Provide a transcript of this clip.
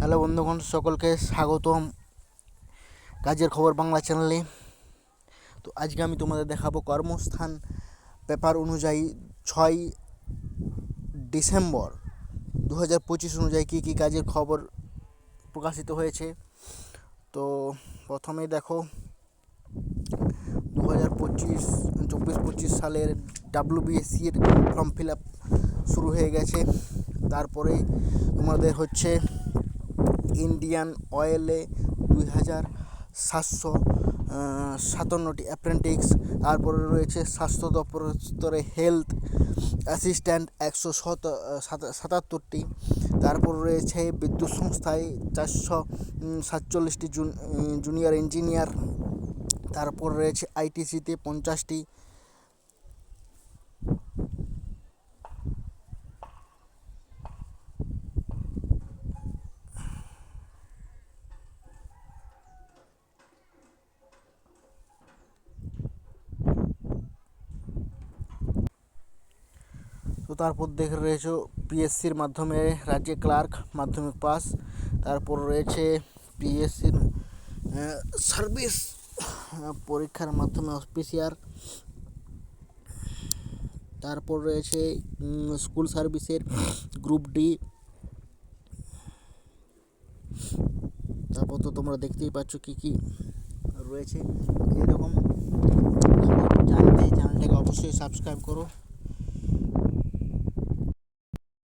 Hello বন্ধুগণ, সকলকে স্বাগতম কাজের খবর বাংলা চ্যানেলে। তো আজকে আমি তোমাদের দেখাবো কর্মস্থান পেপার অনুযায়ী 6 ডিসেম্বর 2025 অনুযায়ী কী কী কাজের খবর প্রকাশিত হয়েছে। তো প্রথমেই দেখো 2024 সালের WBSCর ফর্ম ফিল আপ শুরু হয়ে গেছে। তারপরে তোমাদের হচ্ছে ইন্ডিয়ান অয়েলে 2757টি অ্যাপ্রেন্টিস। তারপরে রয়েছে স্বাস্থ্য দপ্তরে হেলথ অ্যাসিস্ট্যান্ট 177টি। তারপর রয়েছে বিদ্যুৎ সংস্থায় 447টি জুনিয়র ইঞ্জিনিয়ার। তারপর রয়েছে আইটিসিতে 50টি। তো তারপর দেখে রয়েছে পিএসসির মাধ্যমে রাজ্যে ক্লার্ক মাধ্যমিক পাস। তারপর রয়েছে পিএসসির সার্ভিস পরীক্ষার মাধ্যমে অফিসিয়ার। তারপর রয়েছে স্কুল সার্ভিসের গ্রুপ ডি। তারপর তো তোমরা দেখতেই পাচ্ছ কী কী রয়েছে। এরকম খবর জানতে চ্যানেলটাকে অবশ্যই সাবস্ক্রাইব করো।